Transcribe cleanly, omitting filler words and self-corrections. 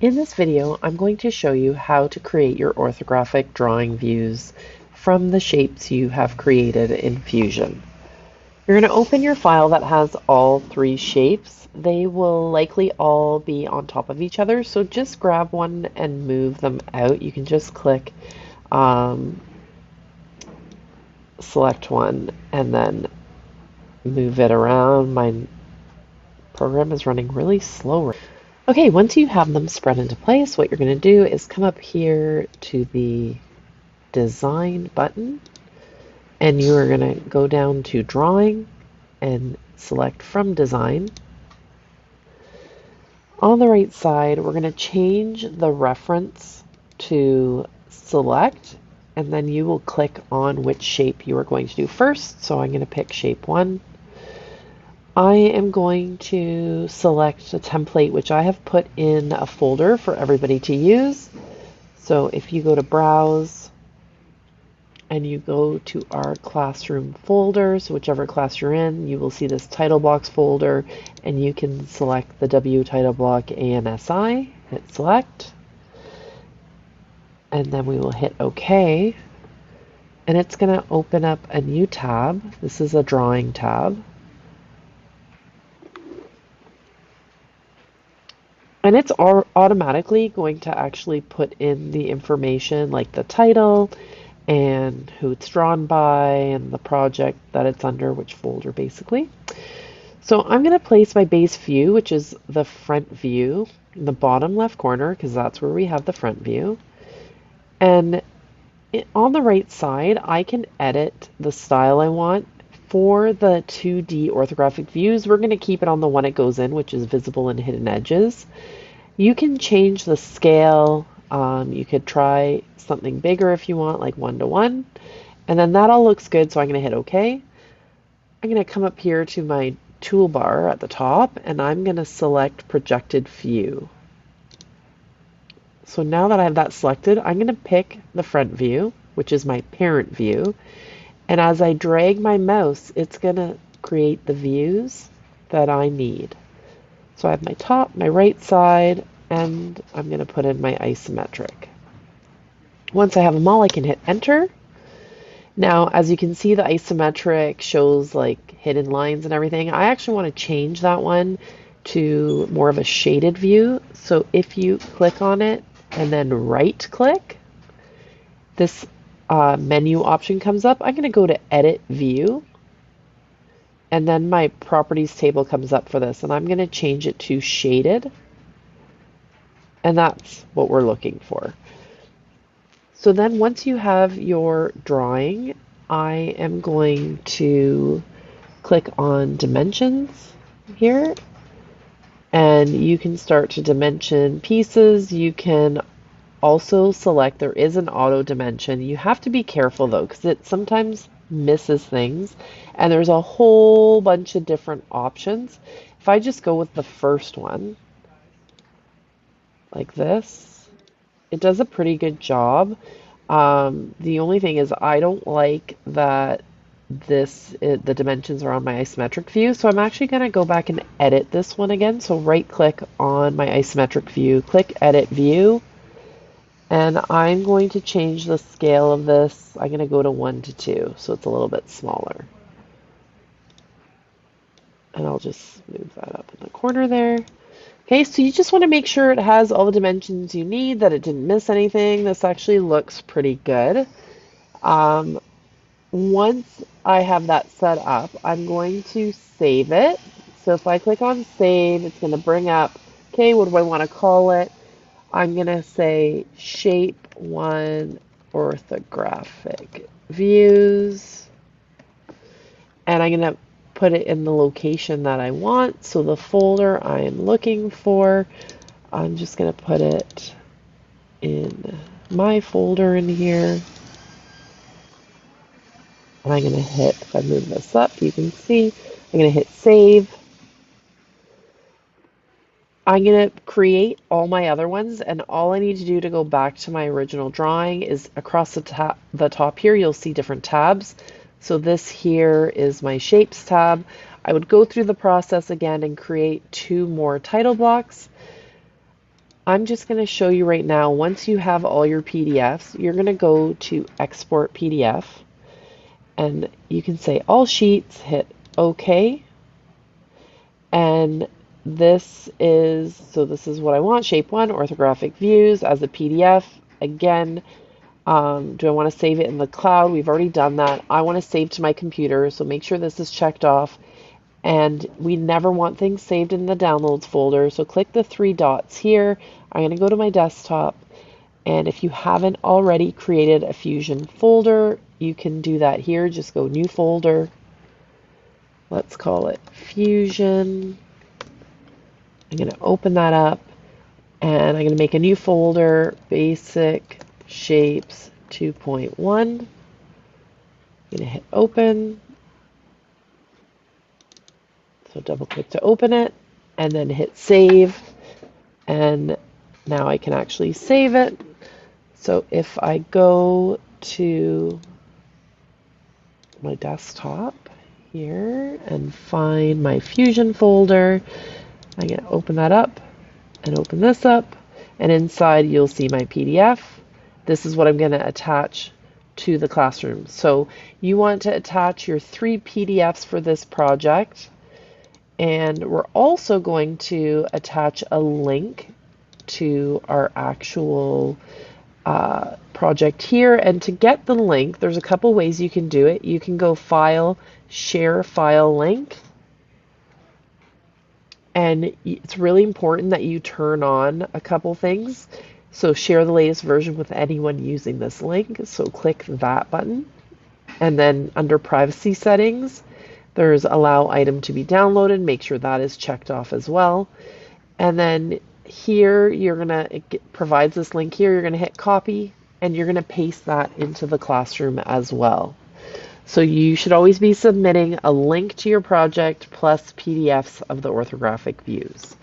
In this video, I'm going to show you how to create your orthographic drawing views from the shapes you have created in Fusion. You're going to open your file that has all three shapes. They will likely all be on top of each other, so just grab one and move them out. You can just click select one and then move it around. My program is running really slow. Okay, once you have them spread into place, what you're going to do is come up here to the Design button, and you are going to go down to Drawing and select from Design. On the right side, we're going to change the reference to Select, and then you will click on which shape you are going to do first. So I'm going to pick shape 1. I am going to select a template which I have put in a folder for everybody to use. So if you go to Browse and you go to our classroom folder, so whichever class you're in, you will see this Titleblock folder, and you can select the W Titleblock ANSI, hit select, and then we will hit OK, and it's going to open up a new tab. This is a drawing tab. And it's automatically going to actually put in the information like the title and who it's drawn by and the project that it's under, which folder basically. So I'm going to place my base view, which is the front view, in the bottom left corner because that's where we have the front view. And on the right side, I can edit the style I want. For the 2D orthographic views, we're going to keep it on the one it goes in, which is visible and hidden edges. You can change the scale. You could try something bigger if you want, like 1:1. And then that all looks good, so I'm going to hit OK. I'm going to come up here to my toolbar at the top, and I'm going to select Projected View. So now that I have that selected, I'm going to pick the front view, which is my parent view. And as I drag my mouse, it's going to create the views that I need. So I have my top, my right side, and I'm going to put in my isometric. Once I have them all, I can hit enter. Now, as you can see, the isometric shows like hidden lines and everything. I actually want to change that one to more of a shaded view. So if you click on it and then right click, this menu option comes up. I'm going to go to Edit View, and then my Properties table comes up for this, and I'm going to change it to Shaded, and that's what we're looking for. So then once you have your drawing, I am going to click on Dimensions here, and you can start to dimension pieces. You can also select, there is an auto dimension. You have to be careful though, because it sometimes misses things, and there's a whole bunch of different options. If I just go with the first one, like this, it does a pretty good job. The only thing is I don't like that the dimensions are on my isometric view, so I'm actually going to go back and edit this one again. So right click on my isometric view, click Edit View, and I'm going to change the scale of this. I'm going to go to 1:2, so it's a little bit smaller. And I'll just move that up in the corner there. Okay, so you just want to make sure it has all the dimensions you need, that it didn't miss anything. This actually looks pretty good. Once I have that set up, I'm going to save it. So if I click on Save, it's going to bring up, okay, what do I want to call it? I'm going to say Shape 1 Orthographic Views, and I'm going to put it in the location that I want. So the folder I am looking for, I'm just going to put it in my folder in here. And I'm going to hit, if I move this up, you can see, I'm going to hit Save. I'm going to create all my other ones, and all I need to do to go back to my original drawing is across the top here, you'll see different tabs. So this here is my Shapes tab. I would go through the process again and create 2 more title blocks. I'm just going to show you right now, once you have all your PDFs, you're going to go to Export PDF, and you can say All Sheets, hit OK, and this is what I want, Shape 1, Orthographic Views as a PDF. Again, do I want to save it in the cloud? We've already done that. I want to save to my computer, so make sure this is checked off. And we never want things saved in the downloads folder, so click the three dots here. I'm going to go to my desktop, and if you haven't already created a Fusion folder, you can do that here. Just go New Folder. Let's call it Fusion. I'm going to open that up, and I'm going to make a new folder, Basic Shapes 2.1. I'm going to hit Open. So double click to open it, and then hit Save. And now I can actually save it. So if I go to my desktop here and find my Fusion folder, I'm going to open that up and open this up, and inside you'll see my PDF. This is what I'm going to attach to the classroom. So you want to attach your 3 PDFs for this project, and we're also going to attach a link to our actual project here. And to get the link, there's a couple ways you can do it. You can go File, Share File Link. And it's really important that you turn on a couple things. So share the latest version with anyone using this link. So click that button. And then under Privacy Settings, there's Allow Item to be Downloaded. Make sure that is checked off as well. And then here, it provides this link here. You're going to hit Copy, and you're going to paste that into the classroom as well. So you should always be submitting a link to your project plus PDFs of the orthographic views.